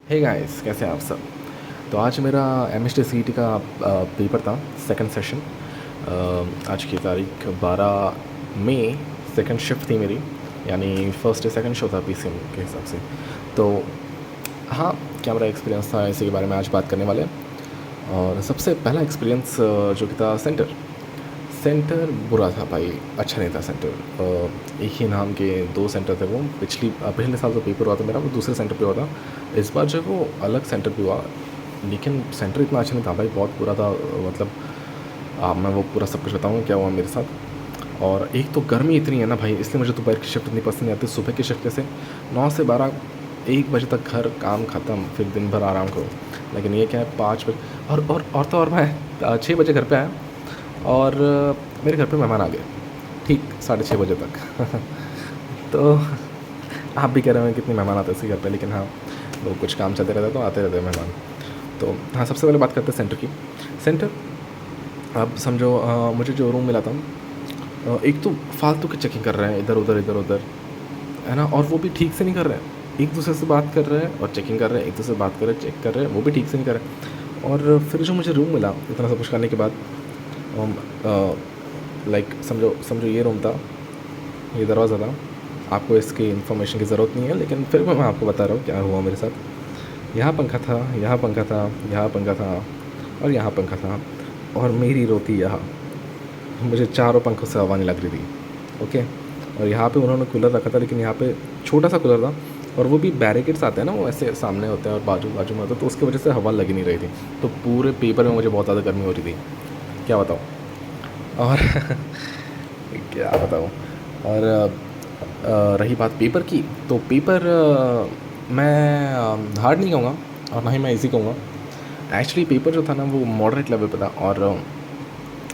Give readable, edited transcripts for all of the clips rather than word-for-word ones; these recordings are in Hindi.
हे गाइस, कैसे हैं आप सब। तो आज मेरा एमएसटी सीईटी का पेपर था, सेकंड सेशन। आज की तारीख 12 मई। सेकंड शिफ्ट थी मेरी, यानी फर्स्ट डे सेकंड शो था पीसीएम के हिसाब से। तो हाँ, क्या मेरा एक्सपीरियंस था इसी के बारे में आज बात करने वाले हैं। और सबसे पहला एक्सपीरियंस जो कि था सेंटर। सेंटर बुरा था भाई, अच्छा नहीं था सेंटर। एक ही नाम के दो सेंटर थे वो। पिछले साल जो पेपर हुआ था मेरा, वो दूसरे सेंटर पे हुआ था। इस बार जो है वो अलग सेंटर पे हुआ, लेकिन सेंटर इतना अच्छा नहीं था भाई, बहुत बुरा था। मतलब मैं वो पूरा सब कुछ बताऊँगा क्या हुआ मेरे साथ। और एक तो गर्मी इतनी है ना भाई, इसलिए मुझे दोपहर की शिफ्ट इतनी पसंद नहीं आती। सुबह की शिफ्ट जैसे 9 से 12, 1 बजे तक घर काम ख़त्म, फिर दिन भर आराम करो। लेकिन ये क्या है, 5 बजे और तो और मैं 6 बजे घर पे आया और मेरे घर पे मेहमान आ गए ठीक 6:30 बजे तक। तो आप भी कह रहे हैं कितने मेहमान आते हैं इसी घर पे, लेकिन हाँ, वो कुछ काम चलते रहता है तो आते रहते हैं मेहमान। तो हाँ, सबसे पहले बात करते हैं सेंटर की। सेंटर, अब समझो मुझे जो रूम मिला था, एक तो फालतू की चेकिंग कर रहे हैं इधर उधर, है ना। और वो भी ठीक से नहीं कर रहे हैं, एक दूसरे से बात कर रहे हैं और चेकिंग कर रहे हैं, एक दूसरे से बात कर रहे हैं, चेक कर रहे हैं, वो भी ठीक से नहीं कर रहे हैं। और फिर जो मुझे रूम मिला इतना सब कुछ करने के बाद, लाइक समझो समझो ये रूम था, ये दरवाज़ा था। आपको इसकी इन्फॉर्मेशन की ज़रूरत नहीं है, लेकिन फिर भी मैं आपको बता रहा हूँ क्या हुआ मेरे साथ। यहाँ पंखा था, यहाँ पंखा था, यहाँ पंखा था और यहाँ पंखा था, और मेरी रोती यहाँ। मुझे चारों पंखों से हवा नहीं लग रही थी, ओके। और यहाँ पे उन्होंने कूलर रखा था, लेकिन यहाँ पे छोटा सा कूलर था, और वो भी बैरिकेड्स आते हैं ना, वो ऐसे सामने होते हैं और बाजू बाजू में होते हैं, तो उसकी वजह से हवा लग ही नहीं रही थी। तो पूरे पेपर में मुझे बहुत ज़्यादा गर्मी हो रही थी, क्या बताऊँ। और क्या बताऊँ। और रही बात पेपर की, तो पेपर मैं हार्ड नहीं कहूँगा और ना ही मैं इजी कहूँगा। एक्चुअली पेपर जो था ना, वो मॉडरेट लेवल पे था। और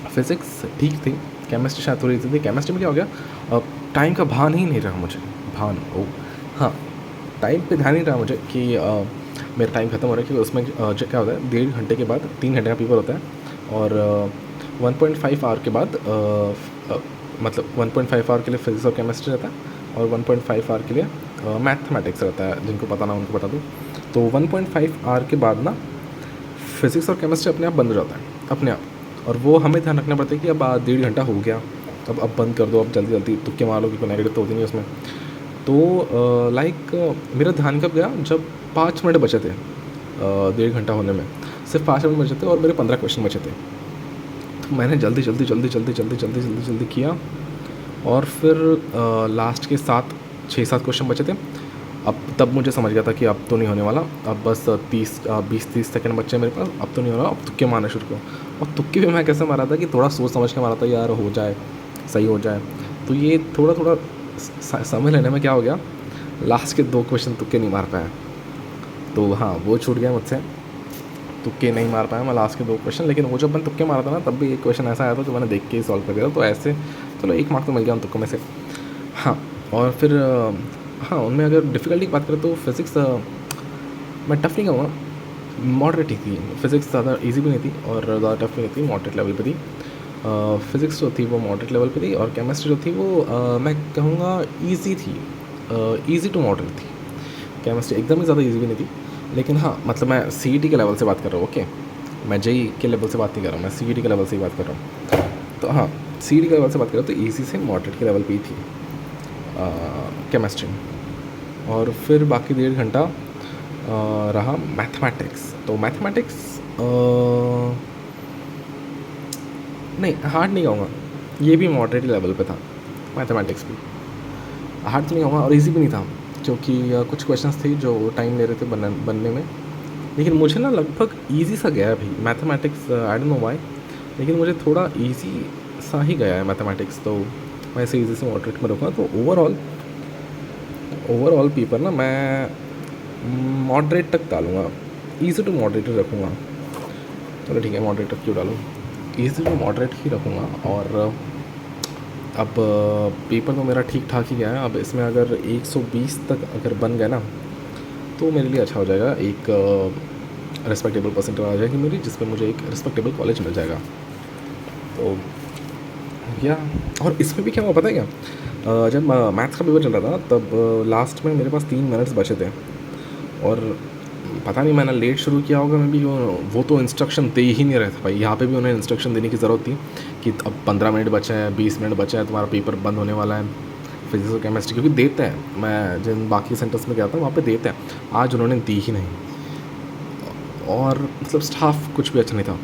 फिज़िक्स ठीक थी, केमिस्ट्री शायद थोड़ी इजी थी। केमिस्ट्री में क्या हो गया, टाइम का भान ही नहीं रहा मुझे। भान, ओ हाँ, टाइम पे ध्यान नहीं रहा मुझे कि मेरा टाइम ख़त्म हो रहा है, क्योंकि उसमें जो क्या होता है, 1.5 घंटे के बाद 3 घंटे का पेपर होता है। और 1.5 आवर के बाद मतलब 1.5 आवर के लिए फिजिक्स और केमिस्ट्री रहता है, और 1.5 आवर के लिए मैथमेटिक्स रहता है। जिनको पता ना उनको बता दूँ, तो 1.5 आवर के बाद ना फिज़िक्स और केमिस्ट्री अपने आप बंद हो जाता है, अपने आप। और वो हमें ध्यान रखना पड़ता है कि अब 1.5 घंटा हो गया, अब बंद कर दो, अब जल्दी जल्दी तुक्के मार लो, क्योंकि नेगेटिव तो होती नहीं उसमें। तो लाइक मेरा ध्यान कब गया, जब 5 मिनट बचे थे 1.5 घंटा होने में। सिर्फ 5 मिनट बचे थे और मेरे 15 क्वेश्चन बचे थे। तो मैंने जल्दी जल्दी जल्दी जल्दी जल्दी जल्दी जल्दी जल्दी किया, और फिर लास्ट के 6-7 क्वेश्चन बचे थे। अब तब मुझे समझ गया था कि अब तो नहीं होने वाला, अब बस 20-30 सेकंड बचे हैं मेरे पास, अब तो नहीं हो रहा, अब तुक्के मारना शुरू करो। और तुक्के भी मैं कैसे मारा था कि थोड़ा सोच समझ के मारा था, यार हो जाए, सही हो जाए। तो ये थोड़ा थोड़ा समझ लेने में क्या हो गया, लास्ट के 2 क्वेश्चन तुक्के नहीं मार पाया। तो हाँ, वो छूट गया मुझसे, तुक्के नहीं मार पाया मैं लास्ट के 2 क्वेश्चन। लेकिन वो जब मैंने तुक्के मारा था ना, तब भी एक क्वेश्चन ऐसा आया था जो मैंने देख के ही सॉल्व कर दिया था। तो ऐसे चलो 1 मार्क तो मिल गया उन तुक्कों में से। हाँ, और फिर हाँ, उनमें अगर डिफ़िकल्टी की बात करें तो फिज़िक्स मैं टफ़ नहीं कहूँगा, मॉडरेट ही थी। फिज़िक्स ज़्यादा ईज़ी भी नहीं थी और ज़्यादा टफ़ भी नहीं थी, मॉडरेट लेवल पे थी। फिज़िक्स जो थी वो मॉडरेट लेवल पे थी, और केमिस्ट्री जो थी वो मैं कहूँगा ईज़ी थी, ईज़ी टू मॉडरेट थी। केमिस्ट्री एकदम ही ज़्यादा ईज़ी भी नहीं थी, लेकिन हाँ, मतलब मैं सीईटी के लेवल से बात कर रहा हूँ, ओके। मैं जेईई के लेवल से बात नहीं कर रहा हूँ, मैं सीईटी के लेवल से ही बात कर रहा हूँ। तो हाँ, सीईटी के लेवल से बात कर रहा हूँ, तो ईज़ी से मॉडरेट के लेवल पे ही थी केमिस्ट्री। और फिर बाकी 1.5 घंटा रहा मैथमेटिक्स। तो मैथमेटिक्स नहीं, हार्ड नहीं कहूँगा, ये भी मॉडरेट लेवल पे था। मैथमेटिक्स भी हार्ड तो नहीं कहूँगा और इजी भी नहीं था, क्योंकि कुछ क्वेश्चंस थे जो टाइम ले रहे थे बनने में। लेकिन मुझे ना लगभग इजी सा गया है भाई mathematics, I don't know why, लेकिन मुझे थोड़ा इजी सा ही गया है मैथमेटिक्स। तो मैं इसे इजी से मॉडरेट में रखूँगा। तो ओवरऑल पेपर ना मैं मॉडरेट तक डालूँगा, ईज़ी टू मॉडरेट ही रखूँगा। चलो ठीक है, मॉडरेट तक क्यों डालूँ, ईज़ी टू मॉडरेट ही रखूँगा। और अब पेपर तो मेरा ठीक ठाक ही गया है। अब इसमें अगर 120 तक अगर बन गया ना, तो मेरे लिए अच्छा हो जाएगा। एक रिस्पेक्टेबल परसेंटेज आ जाएगी मेरी, जिस पर मुझे एक रिस्पेक्टेबल कॉलेज मिल जाएगा। तो या, और इसमें भी क्या हुआ पता है क्या, जब मैथ्स का पेपर चल रहा था तब लास्ट में मेरे पास 3 मिनट्स बचे थे, और पता नहीं मैंने लेट शुरू किया होगा, मैं भी वो तो इंस्ट्रक्शन दे ही नहीं रहे थे भाई। यहाँ पे भी उन्हें इंस्ट्रक्शन देने की ज़रूरत थी कि अब 15 मिनट बचे हैं, 20 मिनट बचे हैं, तुम्हारा पेपर बंद होने वाला है फिजिक्स और केमिस्ट्री, क्योंकि देते हैं। मैं जिन बाकी सेंटर्स में गया था वहाँ पे देते हैं, आज उन्होंने दी ही नहीं। और मतलब स्टाफ कुछ भी अच्छा नहीं था।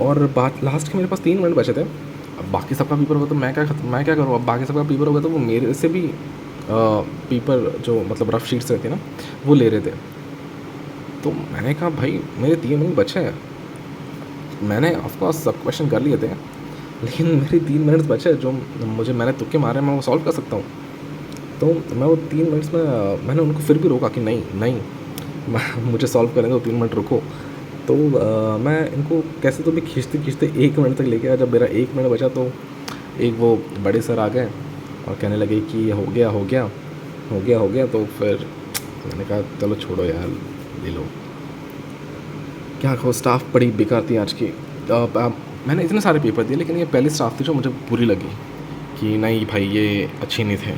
और बात लास्ट के मेरे पास 3 मिनट बचे थे, अब बाकी सबका पेपर होगा तो मैं क्या करूँ। अब बाकी सबका पेपर होगा तो वो मेरे से भी पेपर जो मतलब रफ शीट्स रहती है ना वो ले रहे थे। तो मैंने कहा भाई मेरे 3 मिनट बचे हैं, मैंने ऑफकोर्स सब क्वेश्चन कर लिए थे, लेकिन मेरे 3 मिनट्स बचे जो मैंने तुक्के मारे मैं वो सॉल्व कर सकता हूँ। तो मैं वो 3 मिनट्स में मैंने उनको फिर भी रोका कि नहीं नहीं मुझे सॉल्व करने दो, 3 मिनट रुको। तो मैं इनको कैसे तो भी खींचते खींचते 1 मिनट तक लेके आया। जब मेरा 1 मिनट बचा तो एक वो बड़े सर आ गए और कहने लगे कि हो गया हो गया हो गया हो गया। तो फिर मैंने कहा चलो छोड़ो यार, ले लो, क्या कहो। स्टाफ बड़ी बेकार थी आज की। मैंने इतने सारे पेपर दिए, लेकिन ये पहली स्टाफ थी जो मुझे बुरी लगी कि नहीं भाई ये अच्छी नहीं थे।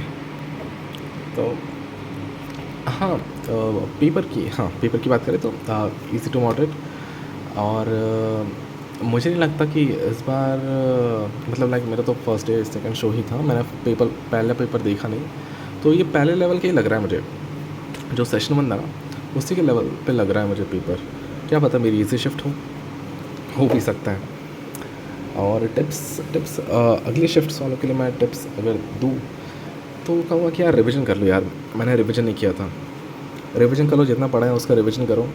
तो हाँ, पेपर की बात करें तो ईज़ी टू मॉडरेट। और मुझे नहीं लगता कि इस बार मतलब लाइक मेरा तो फर्स्ट डे सेकंड शो ही था, मैंने पहला पेपर देखा नहीं, तो ये पहले लेवल के ही लग रहा है मुझे। जो सेशन 1 था ना उसी के लेवल पे लग रहा है मुझे पेपर। क्या पता मेरी इजी शिफ्ट हो भी सकता है। और टिप्स अगली शिफ्ट वालों के लिए मैं टिप्स अगर दूँ तो कहूँगा कि यार रिवीजन कर लो यार। मैंने रिवीजन नहीं किया था, रिवीजन कर लो, जितना पढ़ा है उसका रिवीजन करो।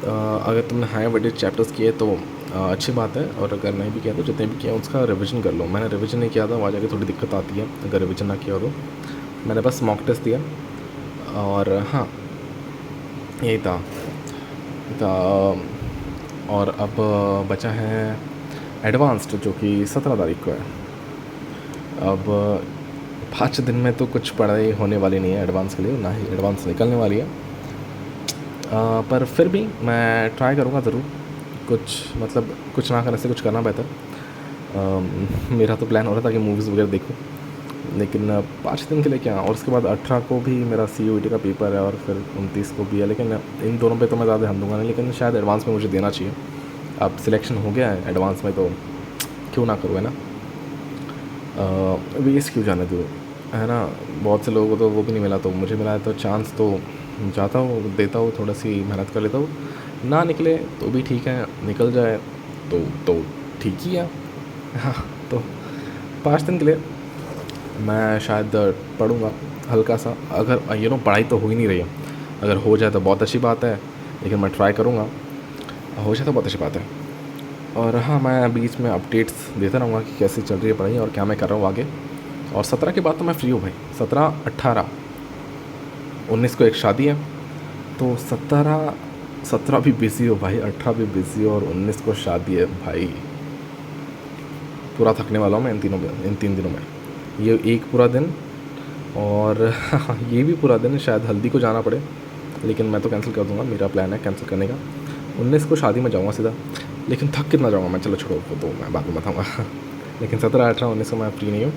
अगर तुमने हाई वेटेज चैप्टर्स किए तो अच्छी बात है, और अगर नहीं भी किया तो जितने भी किया उसका रिवीजन कर लो। मैंने रिवीजन नहीं किया था, वहाँ जाके थोड़ी दिक्कत आती है अगर रिवीजन ना किया हो तो। मैंने बस मॉक टेस्ट दिया और हाँ यही था। और अब बचा है एडवांस्ड जो कि 17 तारीख को है। अब 5 दिन में तो कुछ पढ़ाई होने वाली नहीं है एडवांस के लिए, ना ही एडवांस निकलने वाली है। पर फिर भी मैं ट्राई करूँगा ज़रूर, कुछ ना करने से कुछ करना बेहतर। मेरा तो प्लान हो रहा था कि मूवीज़ वगैरह देखूँ, लेकिन 5 दिन के लिए क्या। और उसके बाद 18 को भी मेरा CUET का पेपर है और फिर 29 को भी है, लेकिन इन दोनों पे तो मैं ज़्यादा ध्यान दूँगा नहीं, लेकिन शायद एडवांस में मुझे देना चाहिए। अब सिलेक्शन हो गया है एडवांस में तो क्यों ना करूँ, है ना। वेस्ट क्यों जाने दूँ, है ना। बहुत से लोगों को तो वो भी नहीं मिला, तो मुझे मिला है तो चांस तो जाता हूँ, देता हूँ, थोड़ा सी मेहनत कर लेता हूँ। ना निकले तो भी ठीक है, निकल जाए तो ठीक ही है। हाँ, तो 5 दिन के लिए मैं शायद पढ़ूँगा हल्का सा। अगर पढ़ाई तो हो ही नहीं रही है, अगर हो जाए तो बहुत अच्छी बात है, लेकिन मैं ट्राई करूँगा। हो जाए तो बहुत अच्छी बात है। और हाँ, मैं बीच में अपडेट्स देता रहूँगा कि कैसी चल रही है पढ़ाई और क्या मैं कर रहा हूँ आगे। और 17 के बाद तो मैं फ्री हूँ भाई। 17, 18, 19 को एक शादी है, तो 17 भी बिज़ी हो भाई, 18 भी बिज़ी हो और 19 को शादी है भाई। पूरा थकने वाला हूँ मैं इन 3 दिनों में। ये एक पूरा दिन और ये भी पूरा दिन, शायद हल्दी को जाना पड़े, लेकिन मैं तो कैंसिल कर दूँगा, मेरा प्लान है कैंसिल करने का। 19 को शादी में जाऊँगा सीधा, लेकिन थक कितना जाऊँगा मैं, चलो छोड़ो वो तो मैं बाद में बताऊँगा। लेकिन 17, 18, 19 को मैं फ्री नहीं हूँ।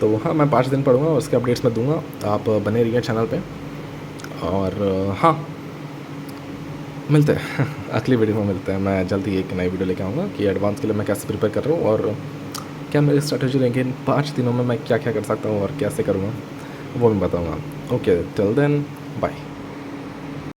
तो हाँ, मैं 5 दिन पढ़ूँगा और उसके अपडेट्स मैं दूँगा। आप बने रहिए चैनल पे। और हाँ, मिलते हैं अगली वीडियो में मिलते हैं। मैं जल्द ही एक नई वीडियो लेके आऊँगा कि एडवांस के लिए मैं कैसे प्रिपेयर कर रहा हूँ और क्या मेरी स्ट्रैटेजी रहेंगे इन 5 दिनों में, मैं क्या क्या कर सकता हूँ और कैसे करूँगा वो मैं बताऊँगा। Okay, till then bye.